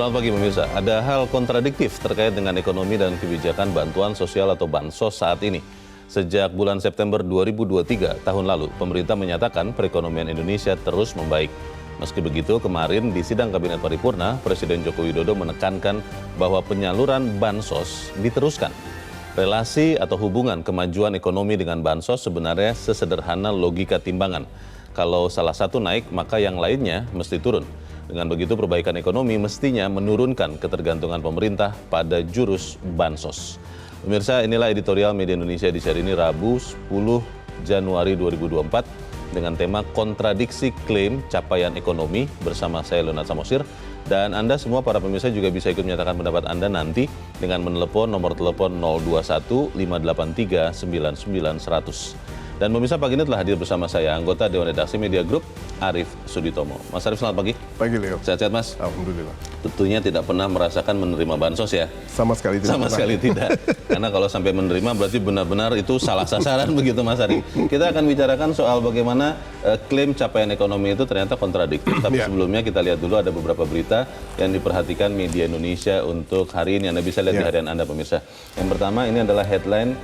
Selamat pagi pemirsa. Ada hal kontradiktif terkait dengan ekonomi dan kebijakan bantuan sosial atau bansos saat ini. Sejak bulan September 2023 tahun lalu, pemerintah menyatakan perekonomian Indonesia terus membaik. Meski begitu, kemarin di sidang Kabinet Paripurna, Presiden Joko Widodo menekankan bahwa penyaluran bansos diteruskan. Relasi atau hubungan kemajuan ekonomi dengan bansos sebenarnya sesederhana logika timbangan. Kalau salah satu naik, maka yang lainnya mesti turun. Dengan begitu, perbaikan ekonomi mestinya menurunkan ketergantungan pemerintah pada jurus bansos. Pemirsa, inilah editorial Media Indonesia di hari ini Rabu 10 Januari 2024 dengan tema kontradiksi klaim capaian ekonomi bersama saya Leonard Samosir. Dan Anda semua para pemirsa juga bisa ikut menyatakan pendapat Anda nanti dengan menelepon nomor telepon 021 583 99 100. Dan pemirsa, pagi ini telah hadir bersama saya anggota Dewan Redaksi Media Group, Arief Suditomo. Mas Arief, selamat pagi. Pagi, Leo. Sehat-sehat, Mas? Alhamdulillah. Tentunya tidak pernah merasakan menerima bansos ya? Sama sekali tidak. Sama sekali tidak. Karena kalau sampai menerima berarti benar-benar itu salah sasaran begitu, Mas Arief. Kita akan bicarakan soal bagaimana klaim capaian ekonomi itu ternyata kontradiktif. Tapi sebelumnya kita lihat dulu ada beberapa berita yang diperhatikan Media Indonesia untuk hari ini. Anda bisa lihat di harian Anda, pemirsa. Yang pertama, ini adalah headline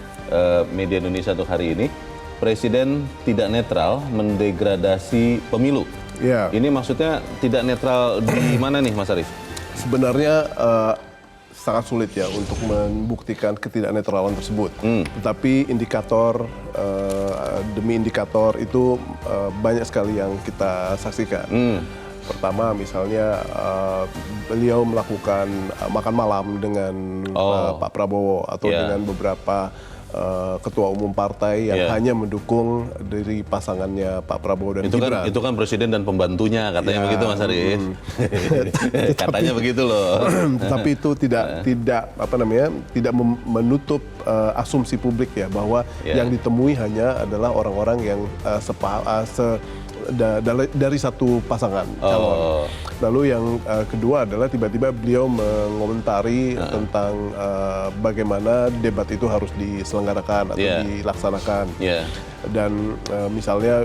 Media Indonesia untuk hari ini. Presiden tidak netral mendegradasi pemilu. Ya. Ini maksudnya tidak netral di mana nih, Mas Arief? Sebenarnya sangat sulit ya untuk membuktikan ketidaknetralan tersebut. Tetapi indikator demi indikator itu banyak sekali yang kita saksikan. Pertama, misalnya beliau melakukan makan malam dengan Pak Prabowo atau dengan beberapa ketua umum partai yang hanya mendukung dari pasangannya Pak Prabowo dan Gibran. Itu kan presiden dan pembantunya katanya begitu, Mas Arief. Katanya begitu loh. Tapi itu tidak menutup asumsi publik ya bahwa yang ditemui hanya adalah orang-orang yang dari satu pasangan calon. Lalu yang kedua adalah tiba-tiba beliau mengomentari tentang bagaimana debat itu harus diselenggarakan atau dilaksanakan. Dan misalnya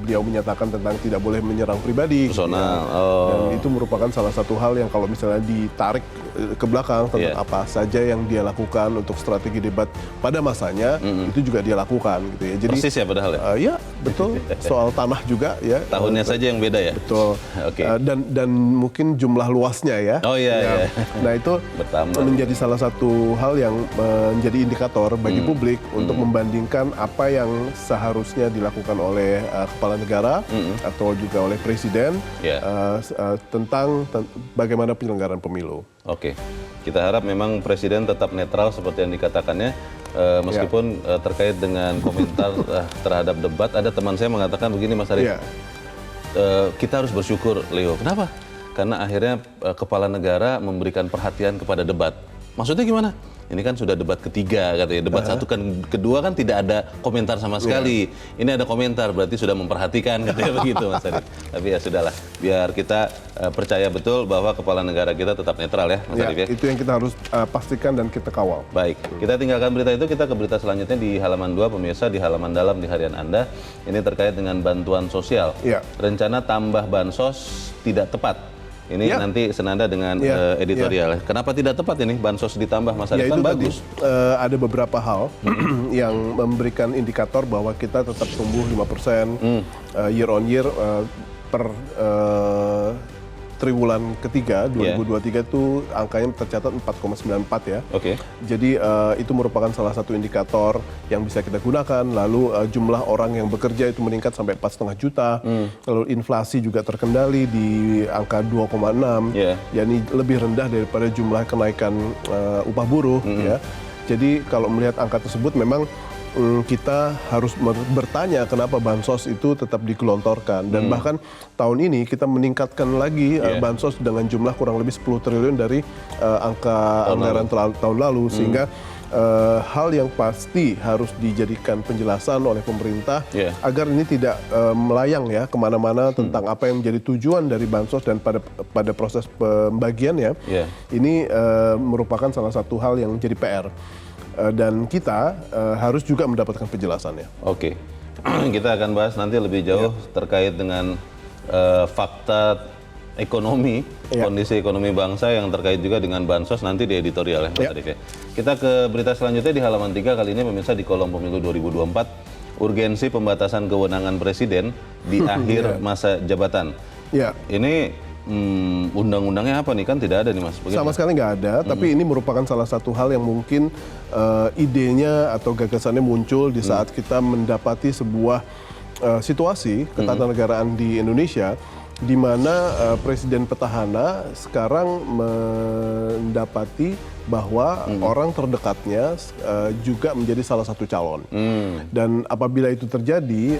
beliau menyatakan tentang tidak boleh menyerang pribadi. Personal. Dan itu merupakan salah satu hal yang kalau misalnya ditarik ke belakang tentang apa saja yang dia lakukan untuk strategi debat pada masanya, itu juga dia lakukan gitu ya. Jadi persis ya padahal ya? Ya, betul. Soal tanah juga ya. Tahunnya saja yang beda ya? Betul. Dan mungkin jumlah luasnya ya. Oh iya. Nah itu menjadi salah satu hal yang menjadi indikator bagi publik untuk membandingkan apa yang seharusnya dilakukan oleh kepala negara atau juga oleh presiden tentang bagaimana penyelenggaraan pemilu. Oke, kita harap memang presiden tetap netral seperti yang dikatakannya, meskipun terkait dengan komentar terhadap debat, ada teman saya mengatakan begini, Mas Arief, kita harus bersyukur, Leo. Kenapa? Karena akhirnya kepala negara memberikan perhatian kepada debat. Maksudnya gimana? Ini kan sudah debat ketiga katanya. Debat satu kan kedua kan tidak ada komentar sama sekali. Ini ada komentar berarti sudah memperhatikan katanya begitu, Mas Arief. Tapi ya sudahlah, biar kita percaya betul bahwa kepala negara kita tetap netral ya, Mas Arief ya. Itu yang kita harus pastikan dan kita kawal. Baik, kita tinggalkan berita itu, kita ke berita selanjutnya di halaman 2 pemirsa, di halaman dalam di harian Anda. Ini terkait dengan bantuan sosial. Rencana tambah bansos tidak tepat. Ini nanti senada dengan editorial. Kenapa tidak tepat ini bansos ditambah, Mas Arief? Kan bagus. Ada beberapa hal yang memberikan indikator bahwa kita tetap tumbuh 5% year on year per triwulan ketiga 2023 itu angkanya tercatat 4,94 ya. Jadi itu merupakan salah satu indikator yang bisa kita gunakan. Lalu jumlah orang yang bekerja itu meningkat sampai 4,5 juta. Lalu inflasi juga terkendali di angka 2,6. Yani lebih rendah daripada jumlah kenaikan upah buruh ya. Jadi kalau melihat angka tersebut memang kita harus bertanya kenapa bansos itu tetap digelontorkan. Dan bahkan tahun ini kita meningkatkan lagi bansos dengan jumlah kurang lebih 10 triliun dari angka anggaran tahun lalu. Sehingga hal yang pasti harus dijadikan penjelasan oleh pemerintah agar ini tidak melayang ya kemana-mana tentang apa yang menjadi tujuan dari bansos dan pada proses pembagiannya. Ini merupakan salah satu hal yang menjadi PR. Dan kita harus juga mendapatkan penjelasannya. Oke, kita akan bahas nanti lebih jauh terkait dengan fakta ekonomi, kondisi ekonomi bangsa yang terkait juga dengan bansos nanti di editorial ya, Mas Arief ya. Kita ke berita selanjutnya di halaman 3 kali ini pemirsa di kolom pemilu 2024, urgensi pembatasan kewenangan presiden di akhir masa jabatan. Ini undang-undangnya apa nih? Kan tidak ada nih Mas. Bagaimana? Sama sekali nggak ada, tapi ini merupakan salah satu hal yang mungkin idenya atau gagasannya muncul di saat kita mendapati sebuah situasi ketatanegaraan di Indonesia di mana presiden petahana sekarang mendapati bahwa orang terdekatnya juga menjadi salah satu calon. Dan apabila itu terjadi,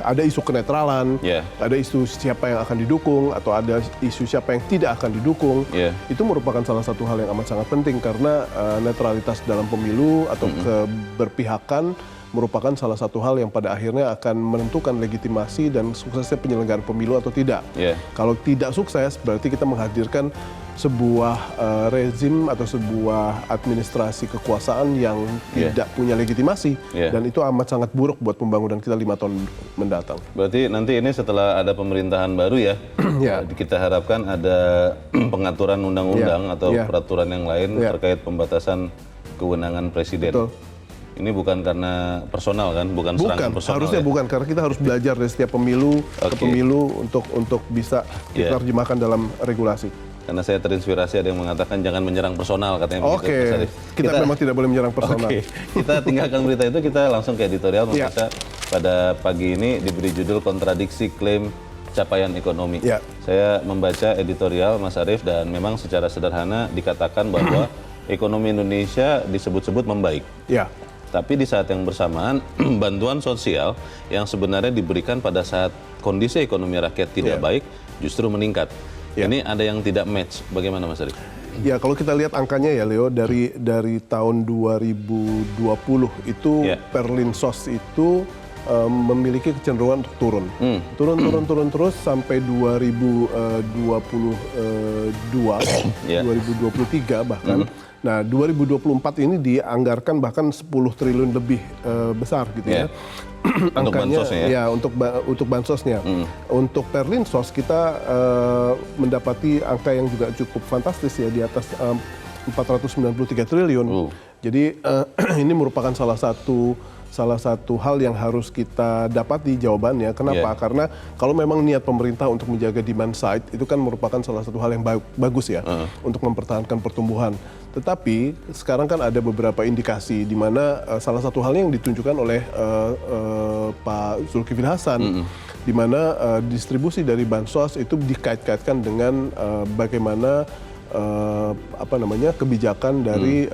ada isu kenetralan, ada isu siapa yang akan didukung, atau ada isu siapa yang tidak akan didukung. Itu merupakan salah satu hal yang amat sangat penting karena netralitas dalam pemilu atau keberpihakan merupakan salah satu hal yang pada akhirnya akan menentukan legitimasi dan suksesnya penyelenggaraan pemilu atau tidak. Kalau tidak sukses, berarti kita menghadirkan sebuah rezim atau sebuah administrasi kekuasaan yang tidak punya legitimasi, dan itu amat sangat buruk buat pembangunan kita 5 tahun mendatang. Berarti nanti ini setelah ada pemerintahan baru ya, kita harapkan ada pengaturan undang-undang atau peraturan yang lain terkait pembatasan kewenangan presiden. Betul. Ini bukan karena personal kan, bukan serangan personal. Harusnya bukan, karena kita harus belajar dari setiap pemilu ke pemilu untuk bisa diterjemahkan dalam regulasi. Karena saya terinspirasi ada yang mengatakan jangan menyerang personal katanya begitu. Kita memang tidak boleh menyerang personal. Kita tinggalkan berita itu, kita langsung ke editorial. Pemirsa, pada pagi ini diberi judul kontradiksi klaim capaian ekonomi. Saya membaca editorial Mas Arief dan memang secara sederhana dikatakan bahwa ekonomi Indonesia disebut-sebut membaik. Tapi di saat yang bersamaan bantuan sosial yang sebenarnya diberikan pada saat kondisi ekonomi rakyat tidak baik justru meningkat. Ini ada yang tidak match. Bagaimana Mas Arief? Ya, kalau kita lihat angkanya ya Leo, dari tahun 2020 itu Perlinsos itu memiliki kecenderungan untuk turun. Turun terus sampai 2023 bahkan. Nah, 2024 ini dianggarkan bahkan 10 triliun lebih besar gitu ya. Untuk bansosnya ya? Untuk bansosnya. Untuk Perlinsos kita mendapati angka yang juga cukup fantastis ya, di atas 493 triliun. Jadi ini merupakan salah satu hal yang harus kita dapati jawabannya. Kenapa? Karena kalau memang niat pemerintah untuk menjaga demand side, itu kan merupakan salah satu hal yang bagus ya untuk mempertahankan pertumbuhan. Tetapi sekarang kan ada beberapa indikasi di mana salah satu hal yang ditunjukkan oleh Pak Zulkifli Hasan, di mana distribusi dari bansos itu dikait-kaitkan dengan bagaimana kebijakan dari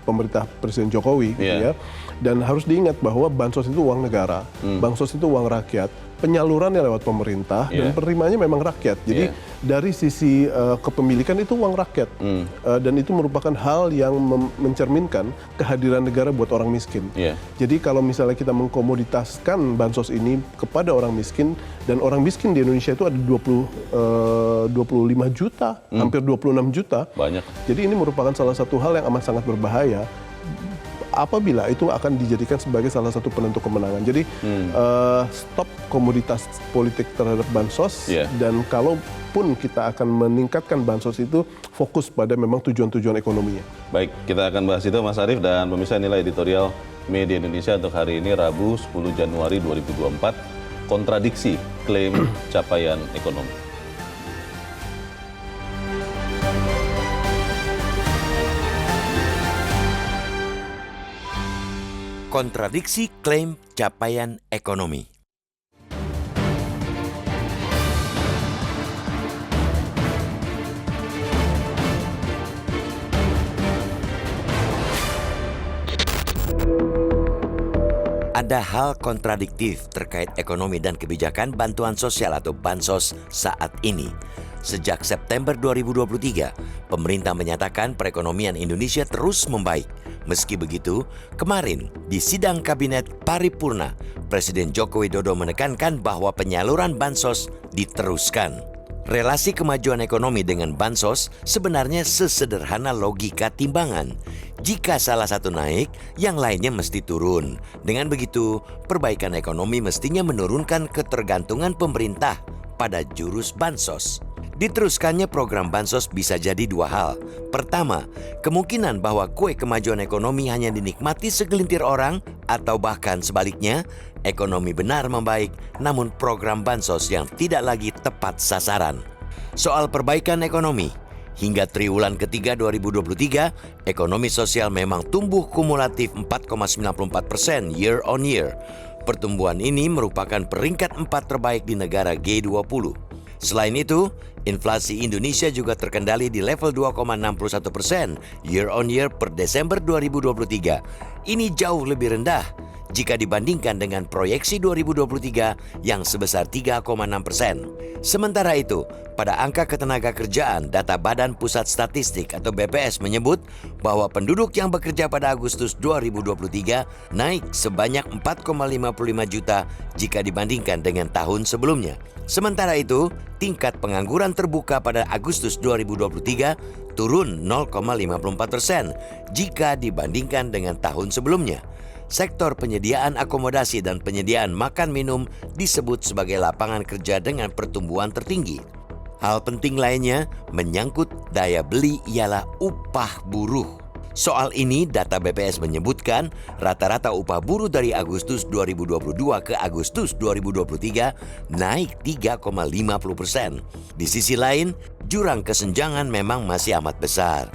pemerintah Presiden Jokowi, gitu ya. Dan harus diingat bahwa bansos itu uang negara, bansos itu uang rakyat, penyalurannya lewat pemerintah, dan penerimanya memang rakyat. Jadi dari sisi kepemilikan itu uang rakyat, dan itu merupakan hal yang mencerminkan kehadiran negara buat orang miskin. Jadi kalau misalnya kita mengkomoditaskan bansos ini kepada orang miskin, dan orang miskin di Indonesia itu ada 25 juta, hampir 26 juta. Banyak. Jadi ini merupakan salah satu hal yang amat sangat berbahaya apabila itu akan dijadikan sebagai salah satu penentu kemenangan. Jadi stop komoditas politik terhadap bansos, dan kalaupun kita akan meningkatkan bansos itu fokus pada memang tujuan-tujuan ekonominya. Baik, kita akan bahas itu Mas Arief, dan pemirsa inilah editorial Media Indonesia untuk hari ini Rabu 10 Januari 2024, kontradiksi klaim capaian ekonomi. Kontradiksi klaim capaian ekonomi. Ada hal kontradiktif terkait ekonomi dan kebijakan bantuan sosial atau bansos saat ini. Sejak September 2023, pemerintah menyatakan perekonomian Indonesia terus membaik. Meski begitu, kemarin di sidang kabinet paripurna, Presiden Joko Widodo menekankan bahwa penyaluran bansos diteruskan. Relasi kemajuan ekonomi dengan bansos sebenarnya sesederhana logika timbangan. Jika salah satu naik, yang lainnya mesti turun. Dengan begitu, perbaikan ekonomi mestinya menurunkan ketergantungan pemerintah pada jurus bansos. Diteruskannya program bansos bisa jadi dua hal. Pertama, kemungkinan bahwa kue kemajuan ekonomi hanya dinikmati segelintir orang atau bahkan sebaliknya, ekonomi benar membaik namun program bansos yang tidak lagi tepat sasaran. Soal perbaikan ekonomi, hingga triwulan ketiga 2023, ekonomi sosial memang tumbuh kumulatif 4,94% year on year. Pertumbuhan ini merupakan peringkat 4 terbaik di negara G20. Selain itu, inflasi Indonesia juga terkendali di level 2,61% year on year per Desember 2023. Ini jauh lebih rendah jika dibandingkan dengan proyeksi 2023 yang sebesar 3,6%. Sementara itu, pada angka ketenagakerjaan, data Badan Pusat Statistik atau BPS menyebut bahwa penduduk yang bekerja pada Agustus 2023 naik sebanyak 4,55 juta jika dibandingkan dengan tahun sebelumnya. Sementara itu, tingkat pengangguran terbuka pada Agustus 2023 turun 0,54% jika dibandingkan dengan tahun sebelumnya. Sektor penyediaan akomodasi dan penyediaan makan minum disebut sebagai lapangan kerja dengan pertumbuhan tertinggi. Hal penting lainnya menyangkut daya beli ialah upah buruh. Soal ini, data BPS menyebutkan rata-rata upah buruh dari Agustus 2022 ke Agustus 2023 naik 3,50%. Di sisi lain, jurang kesenjangan memang masih amat besar.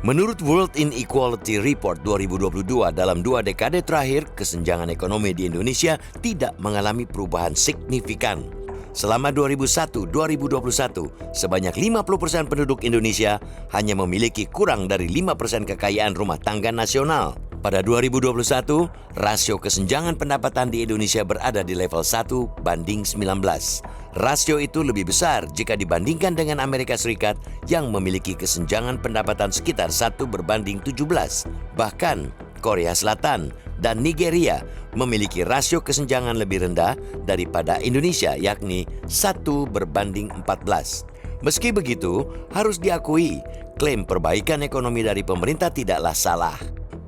Menurut World Inequality Report 2022, dalam 2 dekade terakhir, kesenjangan ekonomi di Indonesia tidak mengalami perubahan signifikan. Selama 2001-2021, sebanyak 50% penduduk Indonesia hanya memiliki kurang dari 5% kekayaan rumah tangga nasional. Pada 2021, rasio kesenjangan pendapatan di Indonesia berada di level 1 banding 19. Rasio itu lebih besar jika dibandingkan dengan Amerika Serikat yang memiliki kesenjangan pendapatan sekitar 1 berbanding 17. Bahkan, Korea Selatan dan Nigeria memiliki rasio kesenjangan lebih rendah daripada Indonesia, yakni 1 berbanding 14. Meski begitu, harus diakui, klaim perbaikan ekonomi dari pemerintah tidaklah salah.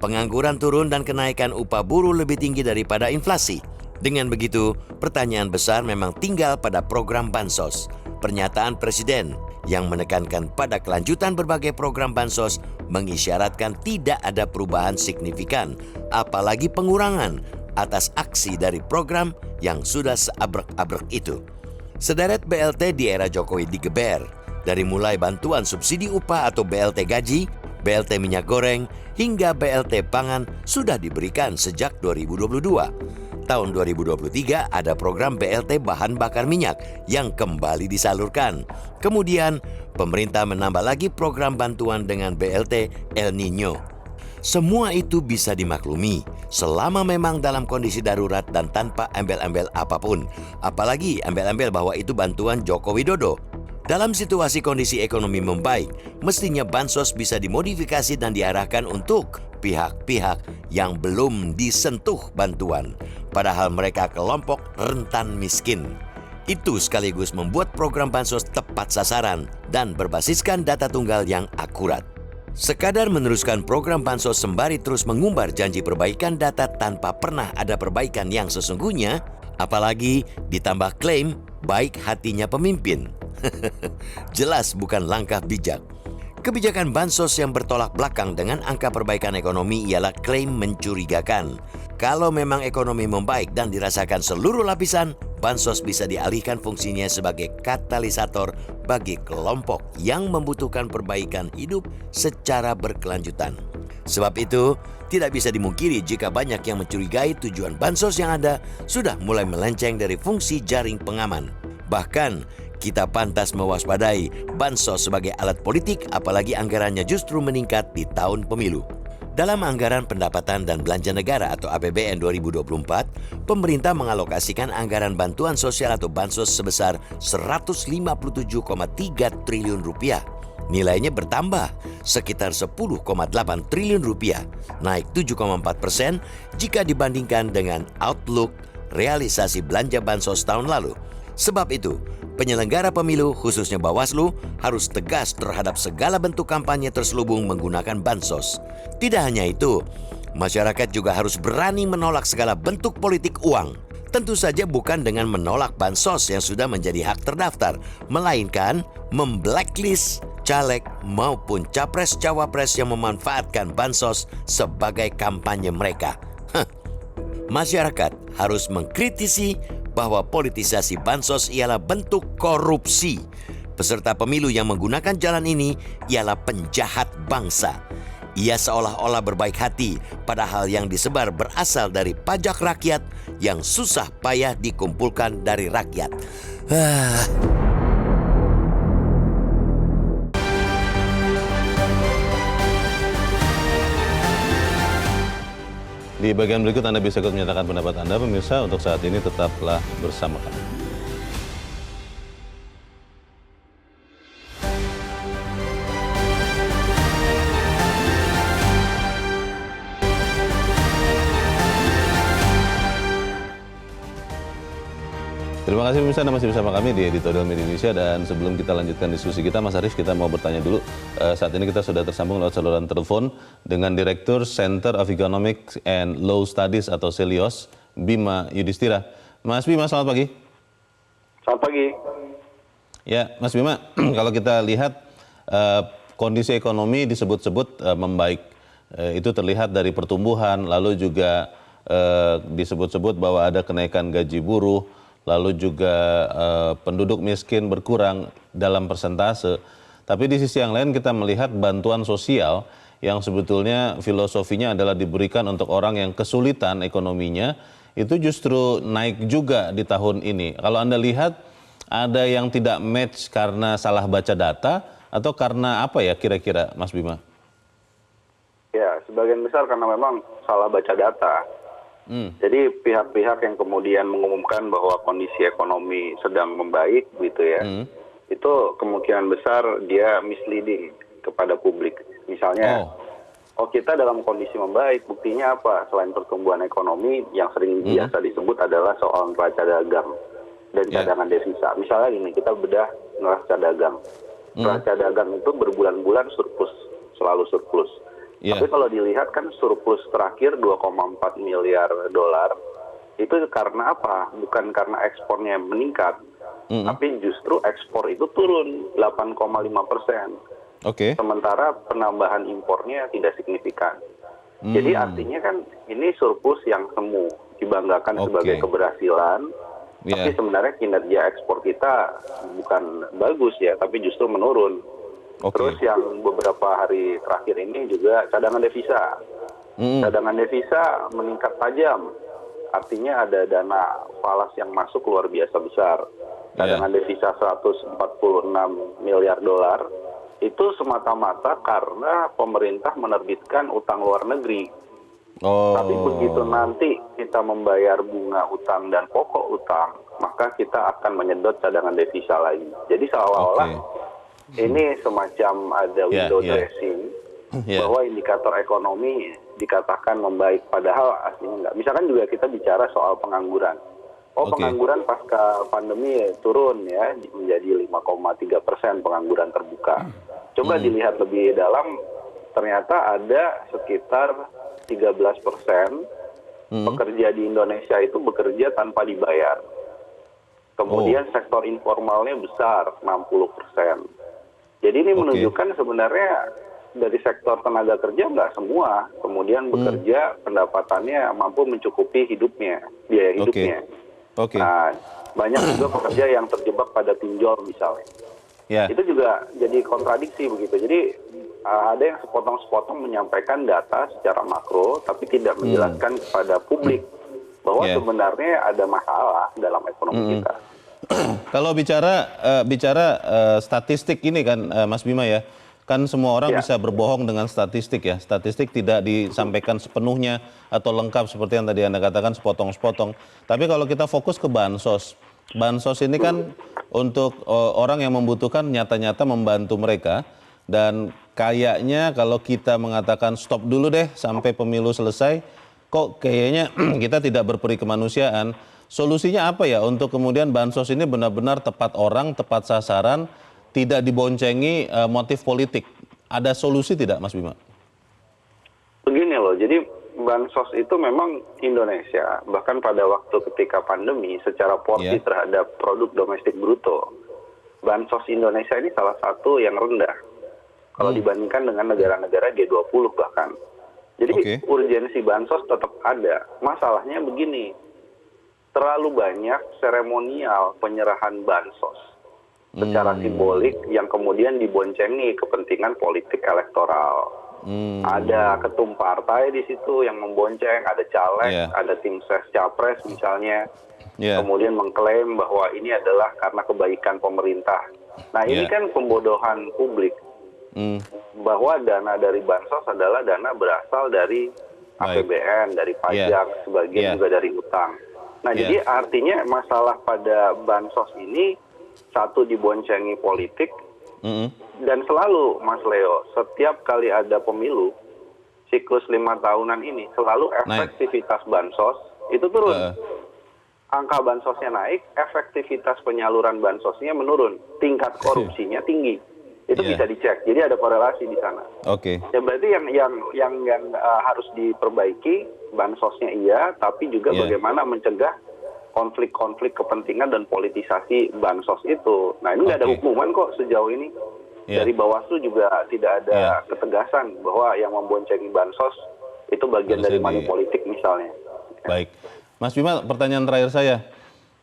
Pengangguran turun dan kenaikan upah buruh lebih tinggi daripada inflasi. Dengan begitu, pertanyaan besar memang tinggal pada program bansos. Pernyataan Presiden yang menekankan pada kelanjutan berbagai program bansos mengisyaratkan tidak ada perubahan signifikan, apalagi pengurangan atas aksi dari program yang sudah seabrek-abrek itu. Sederet BLT di era Jokowi digeber, dari mulai bantuan subsidi upah atau BLT gaji, BLT minyak goreng, hingga BLT pangan sudah diberikan sejak 2022. Tahun 2023 ada program BLT bahan bakar minyak yang kembali disalurkan. Kemudian, pemerintah menambah lagi program bantuan dengan BLT El Nino. Semua itu bisa dimaklumi selama memang dalam kondisi darurat dan tanpa embel-embel apapun. Apalagi embel-embel bahwa itu bantuan Joko Widodo. Dalam situasi kondisi ekonomi membaik, mestinya bansos bisa dimodifikasi dan diarahkan untuk pihak-pihak yang belum disentuh bantuan, padahal mereka kelompok rentan miskin. Itu sekaligus membuat program bansos tepat sasaran dan berbasiskan data tunggal yang akurat. Sekadar meneruskan program bansos sembari terus mengumbar janji perbaikan data tanpa pernah ada perbaikan yang sesungguhnya, apalagi ditambah klaim baik hatinya pemimpin. Jelas bukan langkah bijak. Kebijakan bansos yang bertolak belakang dengan angka perbaikan ekonomi ialah klaim mencurigakan. Kalau memang ekonomi membaik dan dirasakan seluruh lapisan, bansos bisa dialihkan fungsinya sebagai katalisator bagi kelompok yang membutuhkan perbaikan hidup secara berkelanjutan. Sebab itu, tidak bisa dimungkiri jika banyak yang mencurigai tujuan bansos yang ada sudah mulai melenceng dari fungsi jaring pengaman. Bahkan, kita pantas mewaspadai bansos sebagai alat politik, apalagi anggarannya justru meningkat di tahun pemilu. Dalam Anggaran Pendapatan dan Belanja Negara atau APBN 2024, pemerintah mengalokasikan anggaran bantuan sosial atau bansos sebesar 157,3 triliun rupiah. Nilainya bertambah sekitar 10,8 triliun rupiah, naik 7,4% jika dibandingkan dengan outlook realisasi belanja bansos tahun lalu. Sebab itu, penyelenggara pemilu khususnya Bawaslu harus tegas terhadap segala bentuk kampanye terselubung menggunakan bansos. Tidak hanya itu, masyarakat juga harus berani menolak segala bentuk politik uang. Tentu saja bukan dengan menolak bansos yang sudah menjadi hak terdaftar, melainkan memblacklist caleg maupun capres-cawapres yang memanfaatkan bansos sebagai kampanye mereka. Masyarakat harus mengkritisi bahwa politisasi bansos ialah bentuk korupsi. Peserta pemilu yang menggunakan jalan ini ialah penjahat bangsa. Ia seolah-olah berbaik hati, padahal yang disebar berasal dari pajak rakyat yang susah payah dikumpulkan dari rakyat. Di bagian berikut Anda bisa ikut menyatakan pendapat Anda, pemirsa. Untuk saat ini tetaplah bersama kami. Terima kasih pemirsa, Anda masih bersama kami di Editorial Media Indonesia. Dan sebelum kita lanjutkan diskusi kita, Mas Arief, kita mau bertanya dulu. Saat ini kita sudah tersambung lewat saluran telepon dengan Direktur Center of Economic and Law Studies atau CELIOS, Bima Yudhistira. Mas Bima, selamat pagi. Selamat pagi. Ya, Mas Bima, kalau kita lihat kondisi ekonomi disebut-sebut membaik. Itu terlihat dari pertumbuhan, lalu juga disebut-sebut bahwa ada kenaikan gaji buruh, lalu juga penduduk miskin berkurang dalam persentase. Tapi di sisi yang lain kita melihat bantuan sosial yang sebetulnya filosofinya adalah diberikan untuk orang yang kesulitan ekonominya, itu justru naik juga di tahun ini. Kalau Anda lihat ada yang tidak match karena salah baca data atau karena apa ya kira-kira, Mas Bima? Ya, sebagian besar karena memang salah baca data. Jadi pihak-pihak yang kemudian mengumumkan bahwa kondisi ekonomi sedang membaik gitu ya, itu kemungkinan besar dia misleading kepada publik. Misalnya, kita dalam kondisi membaik, buktinya apa? Selain pertumbuhan ekonomi yang sering biasa disebut adalah soal neraca dagang dan cadangan devisa. Misalnya gini, kita bedah neraca dagang. Neraca dagang itu berbulan-bulan surplus, selalu surplus. Tapi kalau dilihat kan surplus terakhir 2,4 miliar dolar, itu karena apa? Bukan karena ekspornya meningkat, tapi justru ekspor itu turun 8,5%. Sementara penambahan impornya tidak signifikan. Jadi artinya kan ini surplus yang semu, dibanggakan sebagai keberhasilan, tapi sebenarnya kinerja ekspor kita bukan bagus ya, tapi justru menurun. Terus yang beberapa hari terakhir ini juga cadangan devisa. Cadangan devisa meningkat tajam. Artinya ada dana falas yang masuk luar biasa besar. Cadangan devisa 146 miliar dolar. Itu semata-mata karena pemerintah menerbitkan utang luar negeri. Tapi begitu nanti kita membayar bunga utang dan pokok utang, maka kita akan menyedot cadangan devisa lagi. Jadi seolah-olah ini semacam ada window dressing bahwa indikator ekonomi dikatakan membaik padahal aslinya enggak. Misalkan juga kita bicara soal pengangguran. Pengangguran pasca pandemi turun ya menjadi 5,3% pengangguran terbuka. Coba dilihat lebih dalam, ternyata ada sekitar 13% pekerja di Indonesia itu bekerja tanpa dibayar. Kemudian sektor informalnya besar, 60%. Jadi ini menunjukkan sebenarnya dari sektor tenaga kerja nggak semua kemudian bekerja pendapatannya mampu mencukupi hidupnya, biaya hidupnya. Nah, banyak juga pekerja yang terjebak pada pinjol misalnya. Itu juga jadi kontradiksi begitu. Jadi ada yang sepotong-sepotong menyampaikan data secara makro, tapi tidak menjelaskan kepada publik bahwa sebenarnya ada masalah dalam ekonomi kita. Kalau bicara statistik ini kan Mas Bima ya, kan semua orang bisa berbohong dengan statistik ya. Statistik tidak disampaikan sepenuhnya atau lengkap seperti yang tadi Anda katakan sepotong-sepotong. Tapi kalau kita fokus ke bansos ini kan untuk orang yang membutuhkan nyata-nyata membantu mereka. Dan kayaknya kalau kita mengatakan stop dulu deh sampai pemilu selesai, kok kayaknya kita tidak berperi kemanusiaan. Solusinya apa ya untuk kemudian bansos ini benar-benar tepat orang, tepat sasaran, tidak diboncengi motif politik. Ada solusi tidak, Mas Bima? Begini loh, jadi bansos itu memang Indonesia, bahkan pada waktu ketika pandemi, secara porsi terhadap produk domestik bruto, bansos Indonesia ini salah satu yang rendah kalau dibandingkan dengan negara-negara G20 bahkan. Jadi urgensi bansos tetap ada. Masalahnya begini, terlalu banyak seremonial penyerahan bansos secara simbolik yang kemudian diboncengi kepentingan politik elektoral. Ada ketum partai di situ yang membonceng, ada caleg, ada tim ses capres misalnya, kemudian mengklaim bahwa ini adalah karena kebaikan pemerintah. Nah ini kan pembodohan publik, bahwa dana dari bansos adalah dana berasal dari APBN, dari pajak, sebagian juga dari utang. Nah jadi artinya masalah pada bansos ini, satu diboncengi politik, dan selalu, Mas Leo, setiap kali ada pemilu, siklus 5 tahunan ini, selalu efektivitas bansos itu turun. Angka bansosnya naik, efektivitas penyaluran bansosnya menurun, tingkat korupsinya tinggi. Itu bisa dicek, jadi ada korelasi di sana. Ya berarti yang harus diperbaiki, bansosnya iya, tapi juga bagaimana mencegah konflik-konflik kepentingan dan politisasi bansos itu. Nah ini nggak ada hukuman kok sejauh ini. Dari Bawaslu juga tidak ada ketegasan bahwa yang memboncengi bansos itu bagian dari money politik misalnya. Baik. Mas Bima, pertanyaan terakhir saya.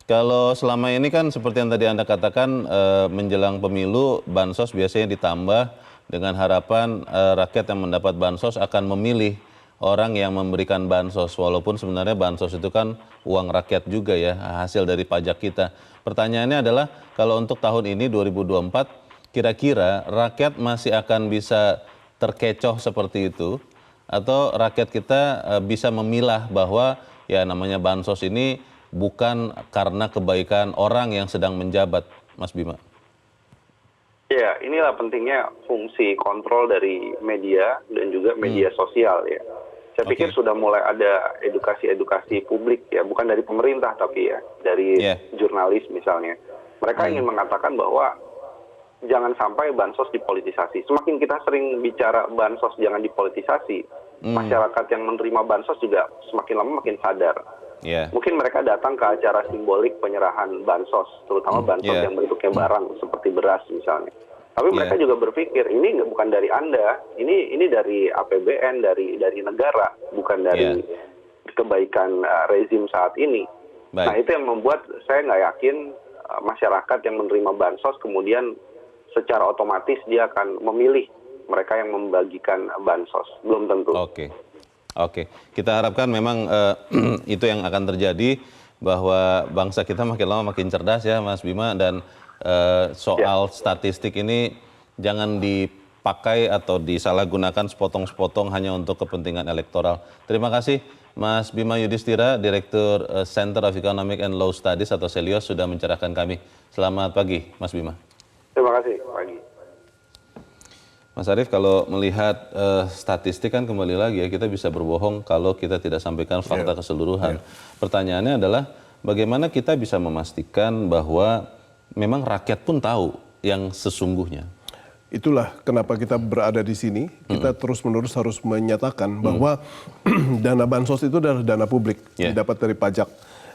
Kalau selama ini kan seperti yang tadi Anda katakan, menjelang pemilu, bansos biasanya ditambah dengan harapan rakyat yang mendapat bansos akan memilih orang yang memberikan bansos, walaupun sebenarnya bansos itu kan uang rakyat juga ya, hasil dari pajak kita. Pertanyaannya adalah, kalau untuk tahun ini 2024, kira-kira rakyat masih akan bisa terkecoh seperti itu, atau rakyat kita bisa memilah bahwa ya namanya bansos ini bukan karena kebaikan orang yang sedang menjabat, Mas Bima? Ya, inilah pentingnya fungsi kontrol dari media dan juga media sosial ya. Saya pikir sudah mulai ada edukasi-edukasi publik ya, bukan dari pemerintah tapi ya, dari jurnalis misalnya. Mereka ingin mengatakan bahwa jangan sampai bansos dipolitisasi. Semakin kita sering bicara bansos jangan dipolitisasi, masyarakat yang menerima bansos juga semakin lama makin sadar. Mungkin mereka datang ke acara simbolik penyerahan bansos, terutama bansos yang bentuknya barang seperti beras misalnya. Tapi mereka juga berpikir ini bukan dari Anda, ini dari APBN, dari negara, bukan dari kebaikan rezim saat ini. Nah itu yang membuat saya nggak yakin masyarakat yang menerima bansos kemudian secara otomatis dia akan memilih mereka yang membagikan bansos. Belum tentu. Oke. Kita harapkan memang itu yang akan terjadi, bahwa bangsa kita makin lama makin cerdas ya Mas Bima, dan soal statistik ini jangan dipakai atau disalahgunakan sepotong-sepotong hanya untuk kepentingan elektoral. Terima kasih Mas Bima Yudhistira, Direktur Center of Economic and Law Studies atau Celios, sudah mencerahkan kami. Selamat pagi Mas Bima. Terima kasih, pagi. Mas Arief, kalau melihat statistik kan kembali lagi ya, kita bisa berbohong kalau kita tidak sampaikan fakta keseluruhan. Pertanyaannya adalah bagaimana kita bisa memastikan bahwa memang rakyat pun tahu yang sesungguhnya. Itulah kenapa kita berada di sini. Kita terus-menerus harus menyatakan bahwa dana bansos itu adalah dana publik, didapat dari pajak.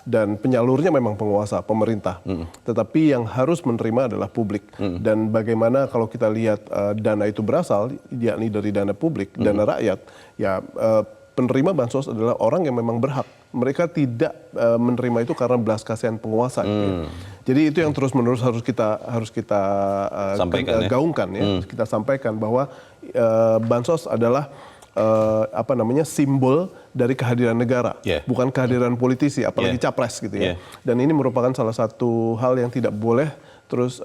Dan penyalurnya memang penguasa, pemerintah. Tetapi yang harus menerima adalah publik. Dan bagaimana kalau kita lihat dana itu berasal, yakni dari dana publik, dana rakyat, ya penerima bansos adalah orang yang memang berhak. Mereka tidak menerima itu karena belas kasihan penguasa. Gitu. Jadi itu yang terus-menerus harus kita sampaikan, gaungkan ya. Kita sampaikan bahwa bansos adalah simbol dari kehadiran negara, bukan kehadiran politisi, apalagi capres gitu ya. Dan ini merupakan salah satu hal yang tidak boleh terus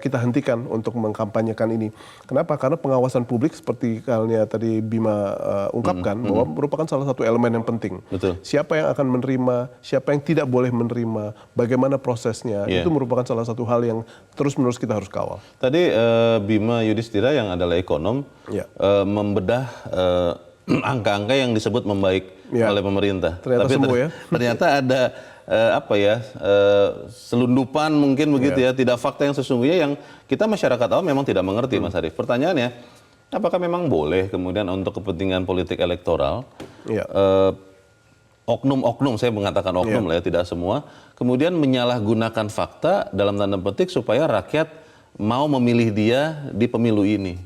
kita hentikan untuk mengkampanyekan ini. Kenapa? Karena pengawasan publik seperti halnya tadi Bima ungkapkan bahwa merupakan salah satu elemen yang penting. Siapa yang akan menerima, siapa yang tidak boleh menerima, bagaimana prosesnya, itu merupakan salah satu hal yang terus-menerus kita harus kawal. Tadi Bima Yudhistira yang adalah ekonom membedah angka-angka yang disebut membaik oleh pemerintah. Ternyata ada selundupan mungkin begitu ya, tidak fakta yang sesungguhnya yang kita masyarakat awam memang tidak mengerti, Mas Arief. Pertanyaannya, apakah memang boleh kemudian untuk kepentingan politik elektoral oknum-oknum, saya mengatakan oknum lah ya, tidak semua, kemudian menyalahgunakan fakta dalam tanda petik supaya rakyat mau memilih dia di pemilu ini?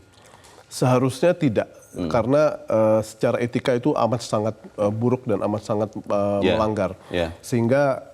Seharusnya tidak, karena secara etika itu amat sangat buruk dan amat sangat melanggar. Sehingga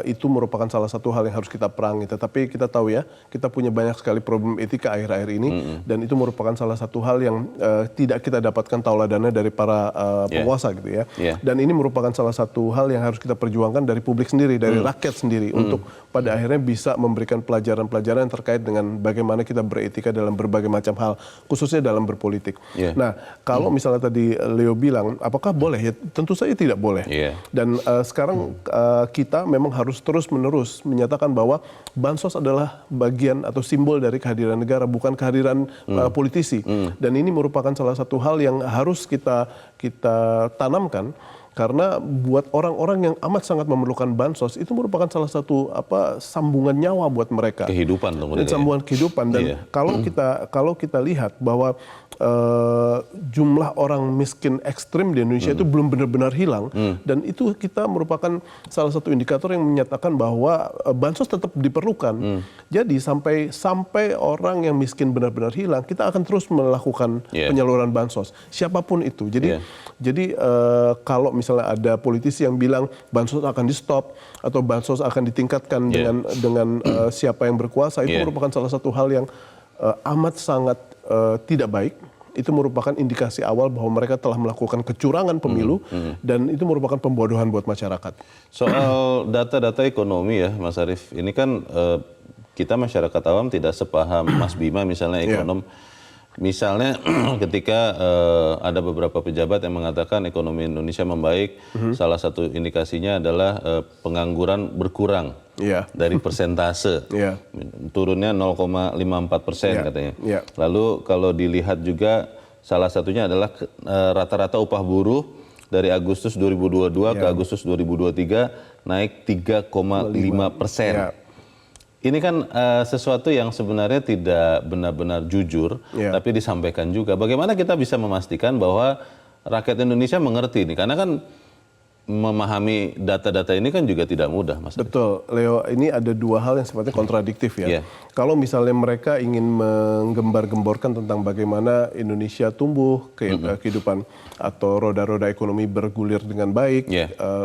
itu merupakan salah satu hal yang harus kita perangi. Tetapi kita tahu ya, kita punya banyak sekali problem etika akhir-akhir ini, dan itu merupakan salah satu hal yang tidak kita dapatkan tauladannya dari para penguasa gitu ya. Dan ini merupakan salah satu hal yang harus kita perjuangkan dari publik sendiri, dari rakyat sendiri, untuk pada akhirnya bisa memberikan pelajaran-pelajaran yang terkait dengan bagaimana kita beretika dalam berbagai macam hal, khususnya dalam berpolitik. Nah, kalau misalnya tadi Leo bilang, apakah boleh? Ya, tentu saja tidak boleh. Dan sekarang kita memang harus terus-menerus menyatakan bahwa bansos adalah bagian atau simbol dari kehadiran negara, bukan kehadiran politisi. Dan ini merupakan salah satu hal yang harus kita tanamkan, karena buat orang-orang yang amat sangat memerlukan bansos itu merupakan salah satu sambungan nyawa buat mereka. Kehidupan dong. Sambungan kehidupan. Dan kalau kita lihat bahwa jumlah orang miskin ekstrim di Indonesia itu belum benar-benar hilang, dan itu kita merupakan salah satu indikator yang menyatakan bahwa bansos tetap diperlukan. Jadi sampai orang yang miskin benar-benar hilang, kita akan terus melakukan penyaluran bansos, siapapun itu. Jadi kalau misalnya ada politisi yang bilang bansos akan di stop atau bansos akan ditingkatkan dengan siapa yang berkuasa, itu merupakan salah satu hal yang amat sangat tidak baik. Itu merupakan indikasi awal bahwa mereka telah melakukan kecurangan pemilu, dan itu merupakan pembodohan buat masyarakat. Soal data-data ekonomi ya, Mas Arief, ini kan kita masyarakat awam tidak sepaham Mas Bima misalnya ekonom. Misalnya ketika ada beberapa pejabat yang mengatakan ekonomi Indonesia membaik, salah satu indikasinya adalah pengangguran berkurang dari persentase, turunnya 0,54% katanya. Lalu kalau dilihat juga salah satunya adalah rata-rata upah buruh dari Agustus 2022 ke Agustus 2023 naik 3,5%. Ini kan sesuatu yang sebenarnya tidak benar-benar jujur, tapi disampaikan juga. Bagaimana kita bisa memastikan bahwa rakyat Indonesia mengerti ini? Karena kan memahami data-data ini kan juga tidak mudah, Mas. Betul, Leo. Ini ada dua hal yang sifatnya kontradiktif ya. Kalau misalnya mereka ingin menggembar-gemborkan tentang bagaimana Indonesia tumbuh, kehidupan atau roda-roda ekonomi bergulir dengan baik,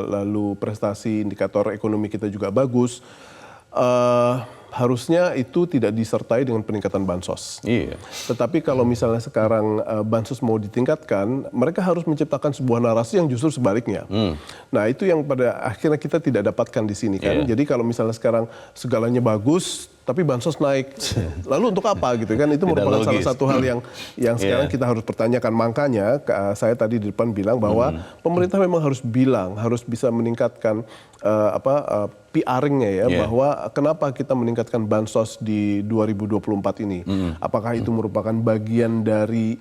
lalu prestasi indikator ekonomi kita juga bagus, harusnya itu tidak disertai dengan peningkatan bansos. Tetapi kalau misalnya sekarang bansos mau ditingkatkan, mereka harus menciptakan sebuah narasi yang justru sebaliknya. Nah, itu yang pada akhirnya kita tidak dapatkan di sini kan. Jadi kalau misalnya sekarang segalanya bagus, tapi bansos naik, lalu untuk apa gitu kan? Itu merupakan salah satu hal yang sekarang kita harus pertanyakan. Makanya saya tadi di depan bilang bahwa pemerintah memang harus bisa meningkatkan PR-nya ya, bahwa kenapa kita meningkatkan bansos di 2024 ini. Apakah itu merupakan bagian dari